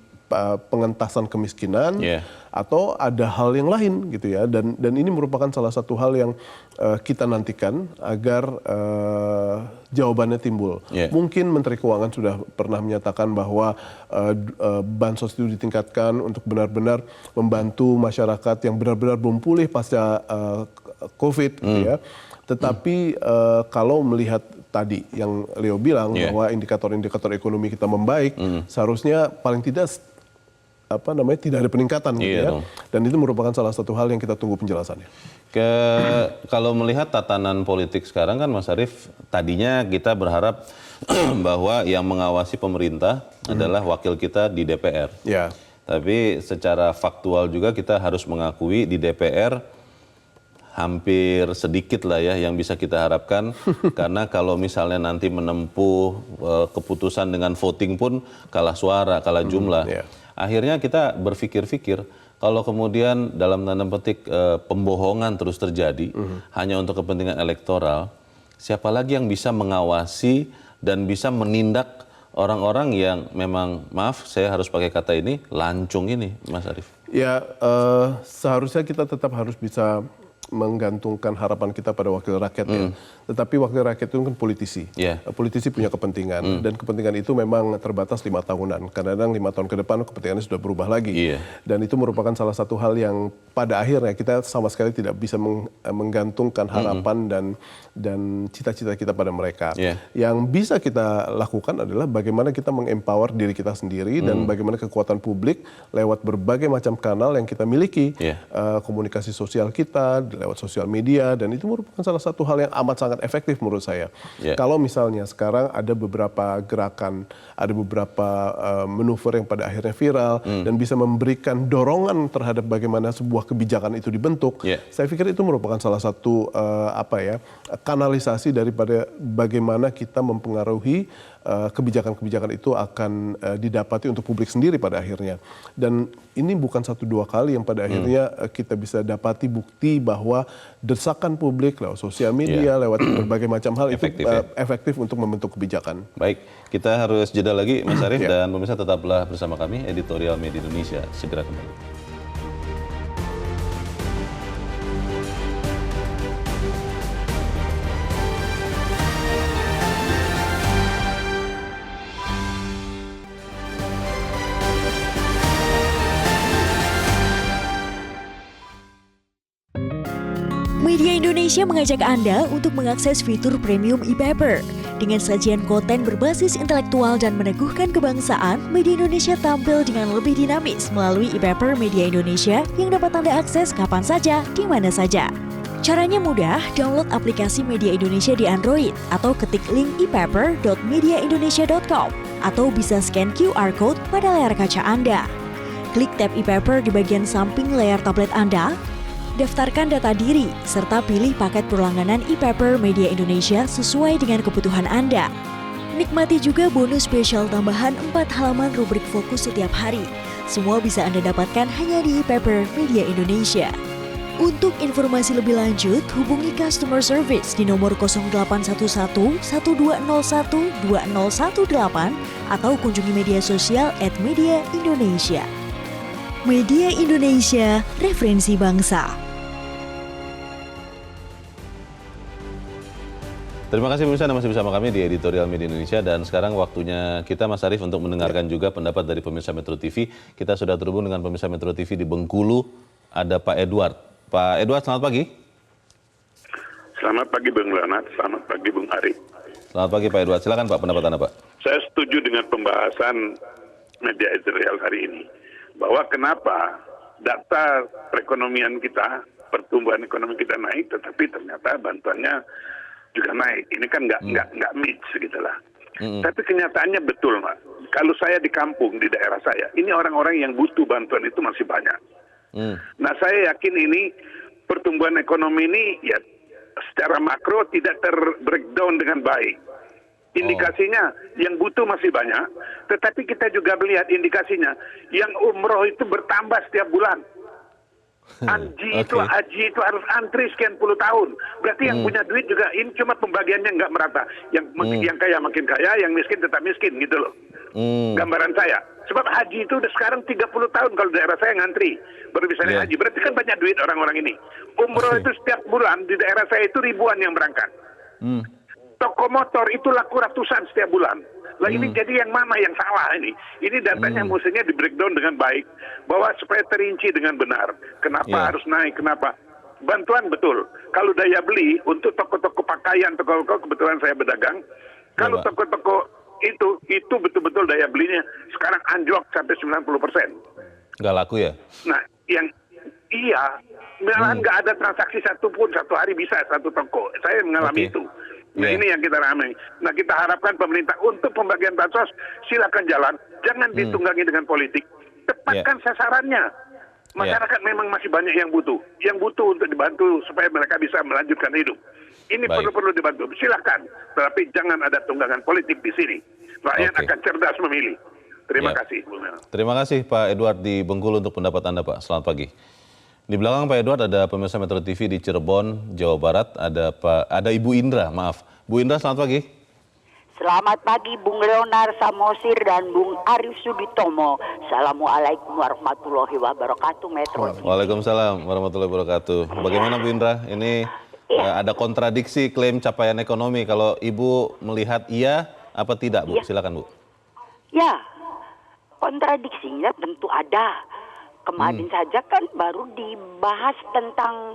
pengentasan kemiskinan atau ada hal yang lain gitu ya, dan ini merupakan salah satu hal yang kita nantikan agar jawabannya timbul. Mungkin Menteri Keuangan sudah pernah menyatakan bahwa bansos itu ditingkatkan untuk benar-benar membantu masyarakat yang benar-benar belum pulih pasca COVID gitu ya. Tetapi kalau melihat tadi yang Leo bilang bahwa indikator-indikator ekonomi kita membaik, seharusnya paling tidak tidak ada peningkatan gitu ya. Dan itu merupakan salah satu hal yang kita tunggu penjelasannya. Kalau melihat tatanan politik sekarang kan Mas Arief, tadinya kita berharap bahwa yang mengawasi pemerintah adalah wakil kita di DPR. Tapi secara faktual juga kita harus mengakui di DPR hampir sedikit lah ya yang bisa kita harapkan. Karena kalau misalnya nanti menempuh keputusan dengan voting pun kalah suara, kalah jumlah. Akhirnya kita berpikir-pikir, kalau kemudian dalam tanda petik pembohongan terus terjadi hanya untuk kepentingan elektoral, siapa lagi yang bisa mengawasi dan bisa menindak orang-orang yang memang, maaf saya harus pakai kata ini, lancung ini, Mas Arief? Ya, seharusnya kita tetap harus bisa menggantungkan harapan kita pada wakil rakyat ya. Tetapi wakil rakyat itu kan politisi. Politisi punya kepentingan dan kepentingan itu memang terbatas 5 tahunan. Kadang-kadang 5 tahun ke depan kepentingannya sudah berubah lagi. Dan itu merupakan salah satu hal yang pada akhirnya kita sama sekali tidak bisa menggantungkan harapan dan cita-cita kita pada mereka. Yang bisa kita lakukan adalah bagaimana kita mengempower diri kita sendiri dan bagaimana kekuatan publik lewat berbagai macam kanal yang kita miliki. Komunikasi sosial kita, lewat sosial media, dan itu merupakan salah satu hal yang amat sangat efektif menurut saya. Kalau misalnya sekarang ada beberapa gerakan, ada beberapa manuver yang pada akhirnya viral dan bisa memberikan dorongan terhadap bagaimana sebuah kebijakan itu dibentuk, saya pikir itu merupakan salah satu kanalisasi daripada bagaimana kita mempengaruhi kebijakan-kebijakan itu akan didapati untuk publik sendiri pada akhirnya. Dan ini bukan 1-2 kali yang pada akhirnya kita bisa dapati bukti bahwa desakan publik lewat sosial media, lewat berbagai macam hal efektif, itu efektif untuk membentuk kebijakan. Baik, kita harus jeda lagi Mas Arief dan pemirsa tetaplah bersama kami, Editorial Media Indonesia segera kembali. Media Indonesia mengajak Anda untuk mengakses fitur premium e-paper. Dengan sajian konten berbasis intelektual dan meneguhkan kebangsaan, Media Indonesia tampil dengan lebih dinamis melalui e-paper Media Indonesia yang dapat Anda akses kapan saja, di mana saja. Caranya mudah, download aplikasi Media Indonesia di Android atau ketik link e-paper.mediaindonesia.com atau bisa scan QR code pada layar kaca Anda. Klik tab e-paper di bagian samping layar tablet Anda, daftarkan data diri, serta pilih paket berlangganan e-paper Media Indonesia sesuai dengan kebutuhan Anda. Nikmati juga bonus spesial tambahan 4 halaman rubrik fokus setiap hari. Semua bisa Anda dapatkan hanya di e-paper Media Indonesia. Untuk informasi lebih lanjut, hubungi customer service di nomor 0811 1201 2018 atau kunjungi media sosial @Media Indonesia. Media Indonesia, referensi bangsa. Terima kasih pemirsa, Anda masih bersama kami di Editorial Media Indonesia dan sekarang waktunya kita Mas Arief untuk mendengarkan juga pendapat dari pemirsa Metro TV. Kita sudah terhubung dengan pemirsa Metro TV di Bengkulu, ada Pak Edward. Pak Edward, selamat pagi. Selamat pagi Bung Lanat, selamat pagi Bung Arief. Selamat pagi Pak Edward, silakan Pak pendapat Anda Pak. Saya setuju dengan pembahasan media editorial hari ini, bahwa kenapa data perekonomian kita, pertumbuhan ekonomi kita naik, tetapi ternyata bantuannya juga naik. Ini kan nggak match gitu lah. Tapi kenyataannya betul, Pak. Kalau saya di kampung, di daerah saya, ini orang-orang yang butuh bantuan itu masih banyak. Nah, saya yakin ini pertumbuhan ekonomi ini ya secara makro tidak ter-breakdown dengan baik. Indikasinya yang butuh masih banyak, tetapi kita juga melihat indikasinya yang umroh itu bertambah setiap bulan. Haji itu harus antri sekian puluh tahun. Berarti yang punya duit juga, ini cuma pembagiannya nggak merata. Yang kaya makin kaya, yang miskin tetap miskin gitu loh. Gambaran saya. Sebab haji itu udah sekarang 30 tahun kalau daerah saya ngantri baru bisa naik haji. Berarti kan banyak duit orang-orang ini. Umroh itu setiap bulan di daerah saya itu ribuan yang berangkat. Toko motor itu laku ratusan setiap bulan. Lah ini jadi yang mana yang salah ini? Ini datanya mestinya di breakdown dengan baik, bahwa supaya terinci dengan benar. Kenapa harus naik? Kenapa? Bantuan betul. Kalau daya beli untuk toko-toko pakaian, toko-toko kebetulan saya berdagang. Kalau toko-toko itu betul-betul daya belinya sekarang anjlok sampai 90%. Nggak laku ya? Nah, malahan nggak ada transaksi satupun satu hari bisa satu toko. Saya mengalami itu. Nah ini yang kita ramai. Nah kita harapkan pemerintah untuk pembagian bansos silakan jalan, jangan ditunggangi dengan politik. Tepatkan sasarannya. Masyarakat memang masih banyak yang butuh untuk dibantu supaya mereka bisa melanjutkan hidup. Ini perlu dibantu. Silakan, tetapi jangan ada tunggangan politik di sini. Rakyat akan cerdas memilih. Terima kasih. Terima kasih Pak Edward di Bengkulu untuk pendapat Anda Pak. Selamat pagi. Di belakang Pak Edward ada pemirsa Metro TV di Cirebon, Jawa Barat. Ada Ibu Indra, maaf. Bu Indra, selamat pagi. Selamat pagi Bung Leonar Samosir dan Bung Arif Suditomo. Assalamualaikum warahmatullahi wabarakatuh, Metro. Waalaikumsalam warahmatullahi wabarakatuh. Bagaimana Bu Indra? Ini ada kontradiksi klaim capaian ekonomi. Kalau Ibu melihat iya apa tidak, Bu? Silakan, Bu. Ya, kontradiksinya tentu ada. Kemarin saja kan baru dibahas tentang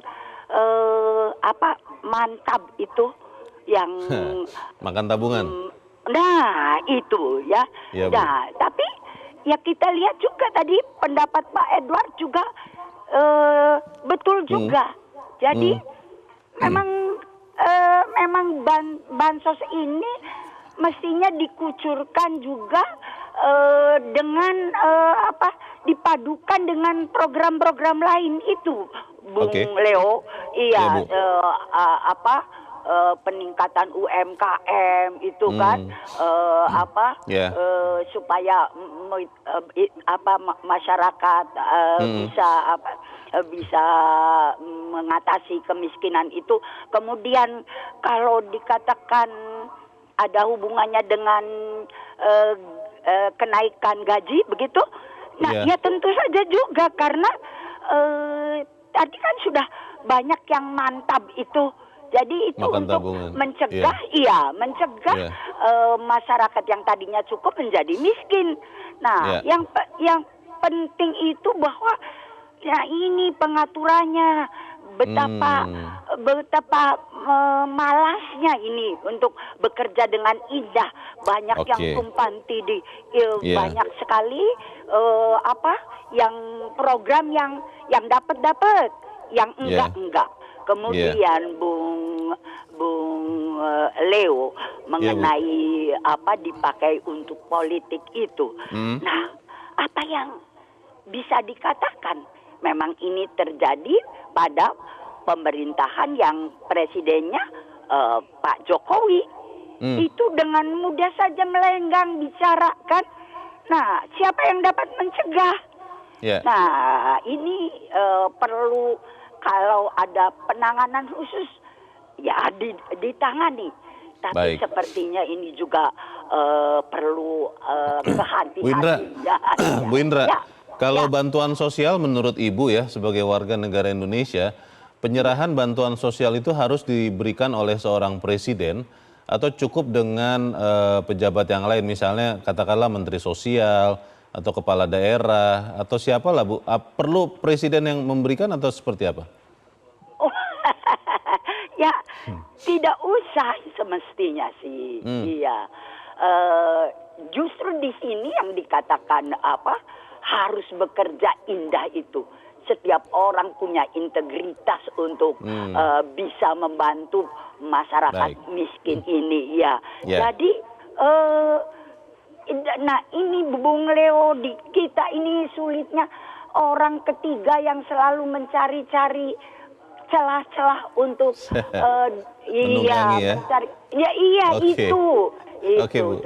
mantap itu yang makan tabungan. Nah, itu ya. Ya, nah, tapi ya kita lihat juga tadi pendapat Pak Edward juga betul juga. Jadi memang bansos ini mestinya dikucurkan juga dengan dipadukan dengan program-program lain itu, Bung Leo. Iya, peningkatan UMKM itu kan supaya masyarakat bisa mengatasi kemiskinan itu. Kemudian kalau dikatakan ada hubungannya dengan kenaikan gaji begitu, nah ya tentu saja juga karena tadi kan sudah banyak yang mantap itu. Jadi itu makan untuk tabungan. mencegah, mencegah masyarakat yang tadinya cukup menjadi miskin. Nah, yang penting itu bahwa ya ini pengaturannya betapa malasnya ini untuk bekerja dengan indah. Banyak yang tumpang tindih, banyak sekali yang program yang dapat, yang enggak. Kemudian Bung Leo mengenai dipakai untuk politik itu. Nah, apa yang bisa dikatakan? Memang ini terjadi pada pemerintahan yang presidennya Pak Jokowi. Itu dengan mudah saja melenggang bicarakan. Nah, siapa yang dapat mencegah? Nah, ini perlu kalau ada penanganan khusus ya ditangani. Tapi sepertinya ini juga perlu kehati-hatian. Bu Indra, kalau bantuan sosial menurut Ibu ya sebagai warga negara Indonesia, penyerahan bantuan sosial itu harus diberikan oleh seorang presiden atau cukup dengan pejabat yang lain, misalnya katakanlah menteri sosial atau kepala daerah atau siapalah, Bu? Perlu presiden yang memberikan atau seperti apa? Ya, tidak usah semestinya sih. Iya. Justru di sini yang dikatakan harus bekerja indah itu. Setiap orang punya integritas untuk bisa membantu masyarakat miskin ini. Ya. Jadi nah ini Bung Leo, di kita ini sulitnya orang ketiga yang selalu mencari-cari celah-celah untuk mencari. Itu. Bu.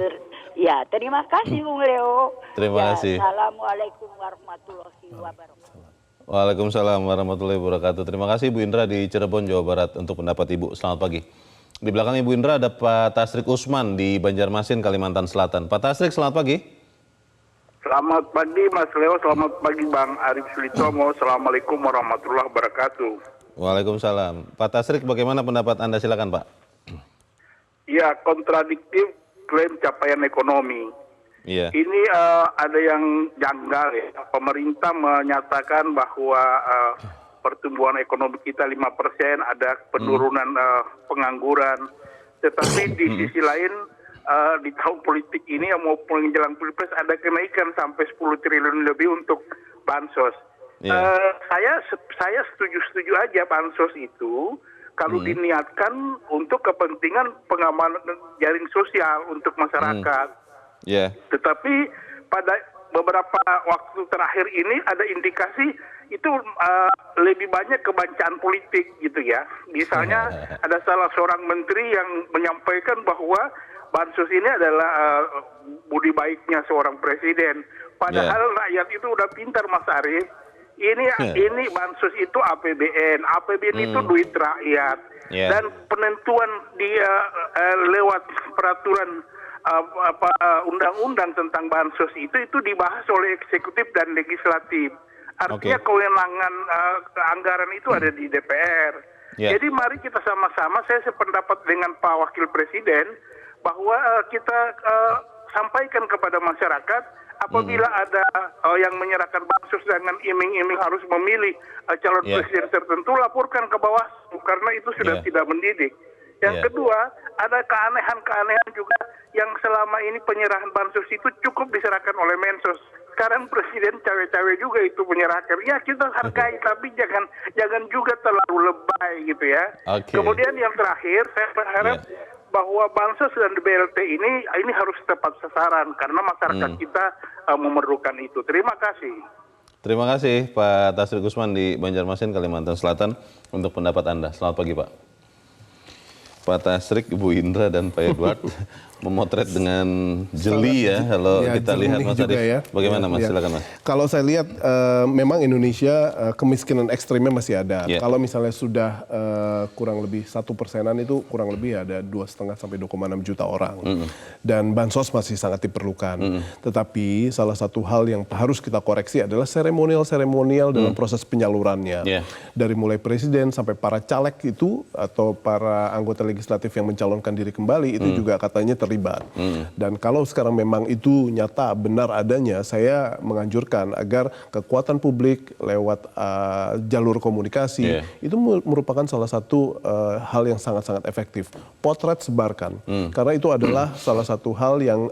Ya, terima kasih Bung Leo. Terima kasih. Assalamualaikum warahmatullahi wabarakatuh. Waalaikumsalam warahmatullahi wabarakatuh. Terima kasih Bu Indra di Cirebon, Jawa Barat untuk pendapat Ibu. Selamat pagi. Di belakang Ibu Indra ada Pak Tasrik Usman di Banjarmasin, Kalimantan Selatan. Pak Tasrik, selamat pagi. Selamat pagi Mas Leo, selamat pagi Bang Arif Suditomo. Assalamualaikum warahmatullahi wabarakatuh. Waalaikumsalam. Pak Tasrik, bagaimana pendapat Anda? Silakan Pak. Ya, kontradiktif klaim capaian ekonomi. Ini ada yang janggal ya. Pemerintah menyatakan bahwa pertumbuhan ekonomi kita 5%, ada penurunan pengangguran. Tetapi di sisi lain di tahun politik ini yang mau menjelang pilpres ada kenaikan sampai 10 triliun lebih untuk bansos. Saya setuju aja bansos itu kalau diniatkan untuk kepentingan pengamanan jaring sosial untuk masyarakat. Tetapi pada beberapa waktu terakhir ini ada indikasi itu lebih banyak kebancaan politik gitu ya. Misalnya ada salah seorang menteri yang menyampaikan bahwa bansos ini adalah budi baiknya seorang presiden. Padahal rakyat itu udah pintar Mas Arief. Ini bansos itu APBN. APBN itu duit rakyat. Dan penentuan dia lewat peraturan undang-undang tentang bansos itu dibahas oleh eksekutif dan legislatif. Artinya kewenangan anggaran itu ada di DPR. Jadi mari kita sama-sama, saya sependapat dengan Pak Wakil Presiden, bahwa kita sampaikan kepada masyarakat, apabila ada yang menyerahkan bansos dengan iming-iming harus memilih calon presiden tertentu, laporkan ke Bawaslu, karena itu sudah tidak mendidik. Yang kedua, ada keanehan-keanehan juga yang selama ini penyerahan bansos itu cukup diserahkan oleh Mensos. Sekarang presiden cawe-cawe juga itu menyerahkan. Ya kita hargai, tapi jangan juga terlalu lebay gitu ya. Kemudian yang terakhir, saya berharap bahwa bansos dan BLT ini harus tepat sasaran karena masyarakat kita memerlukan itu. Terima kasih. Terima kasih Pak Tasrik Gusman di Banjarmasin, Kalimantan Selatan untuk pendapat Anda. Selamat pagi Pak. Pak Tasrik, Ibu Indra, dan Pak Edward memotret dengan jeli ya, kalau kita lihat Mas Arief. Ya. Bagaimana Mas? Silakan Mas. Kalau saya lihat memang Indonesia kemiskinan ekstrimnya masih ada. Kalau misalnya sudah kurang lebih 1%-an itu kurang lebih ada 2,5 sampai 2,6 juta orang. Dan bansos masih sangat diperlukan. Tetapi salah satu hal yang harus kita koreksi adalah seremonial dalam proses penyalurannya. Dari mulai presiden sampai para caleg itu atau para anggota legislatif yang mencalonkan diri kembali itu juga katanya terlibat. Dan kalau sekarang memang itu nyata benar adanya, saya menganjurkan agar kekuatan publik lewat jalur komunikasi itu merupakan salah satu hal yang sangat-sangat efektif. Potret sebarkan, karena itu adalah salah satu hal yang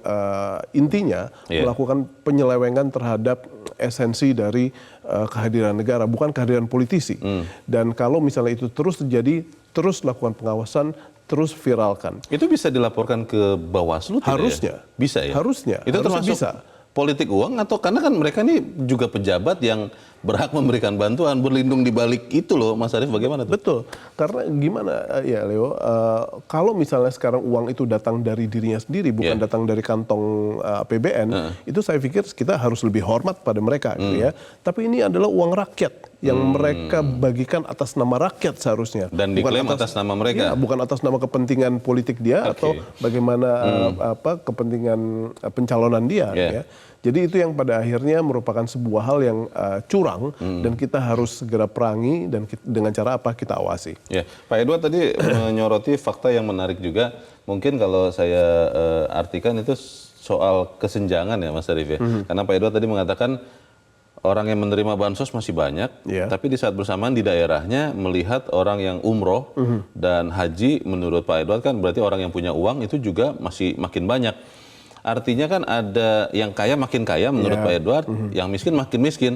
intinya melakukan penyelewengan terhadap esensi dari kehadiran negara, bukan kehadiran politisi. Dan kalau misalnya itu terus terjadi, terus lakukan pengawasan, terus viralkan. Itu bisa dilaporkan ke Bawaslu tidak? Harusnya. Ya? Bisa ya? Harusnya. Itu harusnya termasuk bisa. Politik uang atau karena kan mereka ini juga pejabat yang berhak memberikan bantuan, berlindung di balik itu loh, Mas Arief, bagaimana tuh? Betul, karena gimana ya Leo, kalau misalnya sekarang uang itu datang dari dirinya sendiri, bukan datang dari kantong APBN, itu saya pikir kita harus lebih hormat pada mereka, gitu ya. Tapi ini adalah uang rakyat yang mereka bagikan atas nama rakyat seharusnya. Dan diklaim atas nama mereka? Ya, bukan atas nama kepentingan politik dia atau bagaimana kepentingan pencalonan dia. Ya. Jadi itu yang pada akhirnya merupakan sebuah hal yang curang dan kita harus segera perangi dan dengan cara apa kita awasi. Ya, Pak Edward tadi menyoroti fakta yang menarik juga. Mungkin kalau saya artikan itu soal kesenjangan ya Mas Arief ya. Karena Pak Edward tadi mengatakan orang yang menerima bansos masih banyak, tapi di saat bersamaan di daerahnya melihat orang yang umroh dan haji, menurut Pak Edward kan berarti orang yang punya uang itu juga masih makin banyak. Artinya kan ada yang kaya makin kaya menurut Pak Edward, yang miskin makin miskin.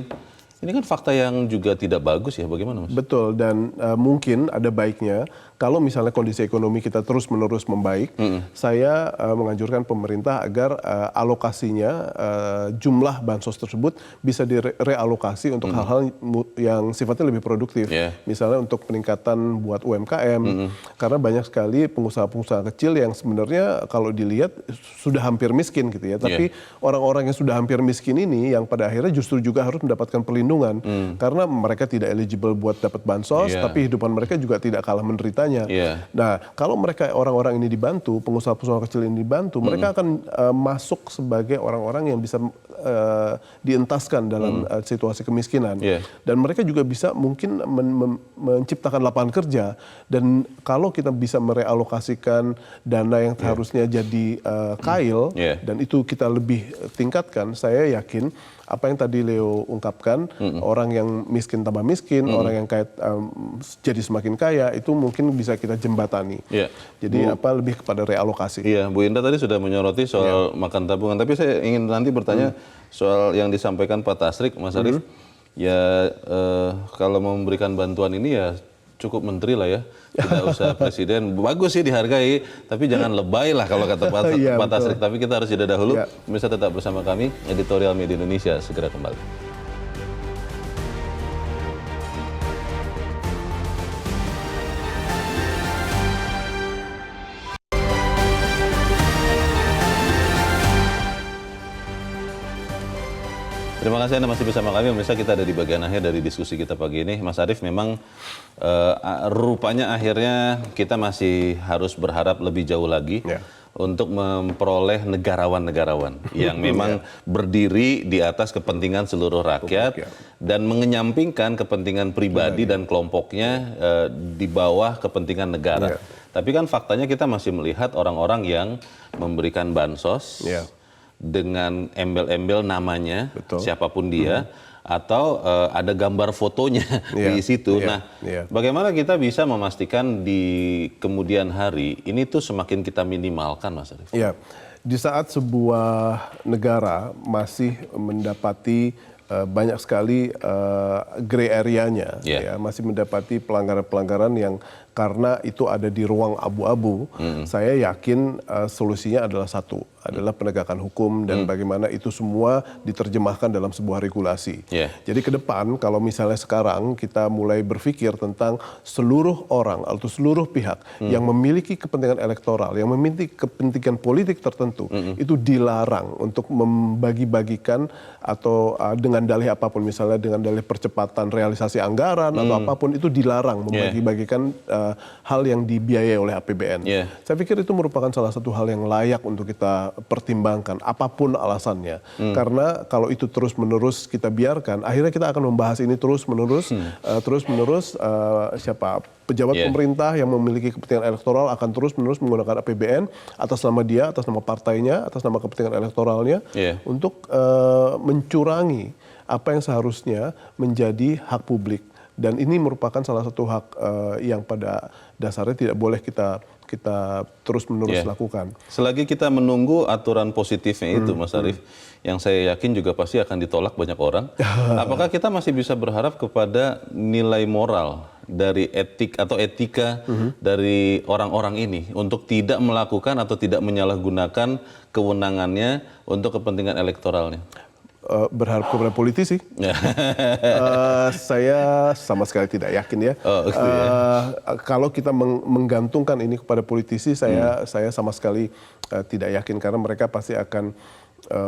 Ini kan fakta yang juga tidak bagus ya, bagaimana Mas? Betul, dan mungkin ada baiknya kalau misalnya kondisi ekonomi kita terus-menerus membaik, saya menganjurkan pemerintah agar alokasinya, jumlah bansos tersebut bisa direalokasi untuk hal-hal yang sifatnya lebih produktif. Misalnya untuk peningkatan buat UMKM, karena banyak sekali pengusaha-pengusaha kecil yang sebenarnya kalau dilihat sudah hampir miskin gitu ya. Tapi orang-orang yang sudah hampir miskin ini yang pada akhirnya justru juga harus mendapatkan perlindungan. Karena mereka tidak eligible buat dapat bansos, tapi hidupan mereka juga tidak kalah menderitanya. Nah, kalau mereka orang-orang ini dibantu, pengusaha-pengusaha kecil ini dibantu, mereka akan masuk sebagai orang-orang yang bisa dientaskan dalam situasi kemiskinan. Dan mereka juga bisa mungkin menciptakan lapangan kerja. Dan kalau kita bisa merealokasikan dana yang harusnya jadi kail, dan itu kita lebih tingkatkan, saya yakin apa yang tadi Leo ungkapkan, orang yang miskin tambah miskin, orang yang kaya jadi semakin kaya, itu mungkin bisa kita jembatani. Jadi lebih kepada realokasi. Iya, Bu Indah tadi sudah menyoroti soal makan tabungan, tapi saya ingin nanti bertanya soal yang disampaikan Pak Tasrik, Mas Arief. Ya kalau memberikan bantuan ini ya cukup menteri lah ya, tidak usah presiden. Bagus sih dihargai, tapi jangan lebay lah kalau kata Pak Tasrik. Tapi kita harus jeda dahulu. Bisa tetap bersama kami, Editorial Media Indonesia segera kembali. Terima kasih Anda masih bersama kami. Pemirsa, kita ada di bagian akhir dari diskusi kita pagi ini. Mas Arief, memang rupanya akhirnya kita masih harus berharap lebih jauh lagi untuk memperoleh negarawan-negarawan yang memang berdiri di atas kepentingan seluruh rakyat dan mengenyampingkan kepentingan pribadi dan kelompoknya di bawah kepentingan negara. Tapi kan faktanya kita masih melihat orang-orang yang memberikan bansos dengan embel-embel namanya, siapapun dia, atau ada gambar fotonya di situ. Nah, bagaimana kita bisa memastikan di kemudian hari ini tuh semakin kita minimalkan, Mas Arief? Ya, di saat sebuah negara masih mendapati banyak sekali gray area-nya, ya, masih mendapati pelanggaran-pelanggaran yang karena itu ada di ruang abu-abu, saya yakin solusinya adalah satu, adalah penegakan hukum dan bagaimana itu semua diterjemahkan dalam sebuah regulasi. Jadi ke depan kalau misalnya sekarang kita mulai berpikir tentang seluruh orang atau seluruh pihak yang memiliki kepentingan elektoral, yang memiliki kepentingan politik tertentu, itu dilarang untuk membagi-bagikan atau dengan dalih apapun, misalnya dengan dalih percepatan realisasi anggaran atau apapun, itu dilarang membagi-bagikan hal yang dibiayai oleh APBN. Saya pikir itu merupakan salah satu hal yang layak untuk kita pertimbangkan, apapun alasannya. Karena kalau itu terus-menerus kita biarkan, akhirnya kita akan membahas ini terus-menerus, siapa pejabat pemerintah yang memiliki kepentingan elektoral akan terus-menerus menggunakan APBN atas nama dia, atas nama partainya, atas nama kepentingan elektoralnya untuk mencurangi apa yang seharusnya menjadi hak publik. Dan ini merupakan salah satu hak yang pada dasarnya tidak boleh kita terus-menerus lakukan. Selagi kita menunggu aturan positifnya itu, Mas Arief, yang saya yakin juga pasti akan ditolak banyak orang, apakah kita masih bisa berharap kepada nilai moral dari etik atau etika dari orang-orang ini untuk tidak melakukan atau tidak menyalahgunakan kewenangannya untuk kepentingan elektoralnya? Berharap kepada politisi? Saya sama sekali tidak yakin ya. Kalau kita menggantungkan ini kepada politisi, saya sama sekali tidak yakin, karena mereka pasti akan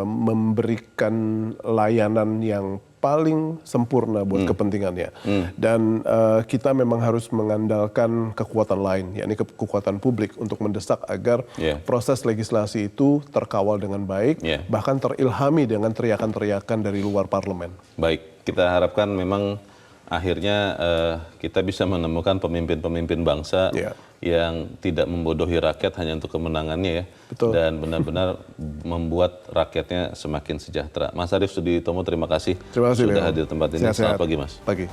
memberikan layanan yang paling sempurna buat kepentingannya. Dan kita memang harus mengandalkan kekuatan lain, yakni kekuatan publik untuk mendesak agar proses legislasi itu terkawal dengan baik, bahkan terilhami dengan teriakan-teriakan dari luar parlemen. Baik, kita harapkan memang akhirnya kita bisa menemukan pemimpin-pemimpin bangsa yang tidak membodohi rakyat hanya untuk kemenangannya, ya. Dan benar-benar membuat rakyatnya semakin sejahtera. Mas Arief Suditomo, terima kasih sudah hadir di tempat ini. Selamat pagi, Mas. Pagi.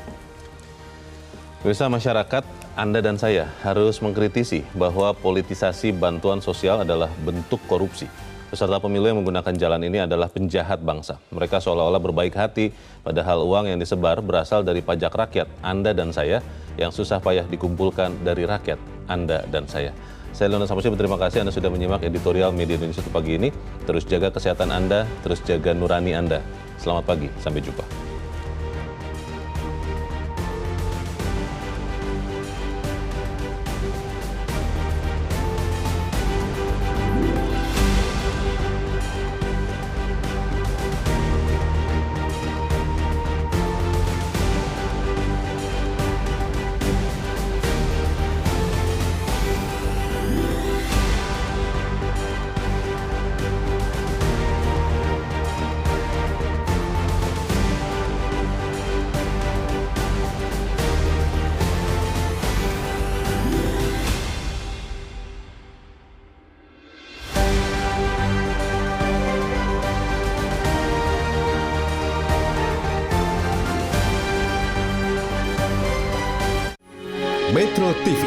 Pemirsa, masyarakat, Anda dan saya harus mengkritisi bahwa politisasi bantuan sosial adalah bentuk korupsi. Peserta pemilu yang menggunakan jalan ini adalah penjahat bangsa. Mereka seolah-olah berbaik hati, padahal uang yang disebar berasal dari pajak rakyat, Anda dan saya, yang susah payah dikumpulkan dari rakyat, Anda dan saya. Saya Leonard Samosir, berterima kasih Anda sudah menyimak editorial Media Indonesia pagi ini. Terus jaga kesehatan Anda, terus jaga nurani Anda. Selamat pagi, sampai jumpa. Metro TV.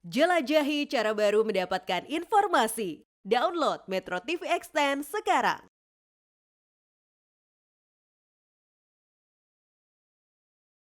Jelajahi cara baru mendapatkan informasi. Download Metro TV Extend sekarang.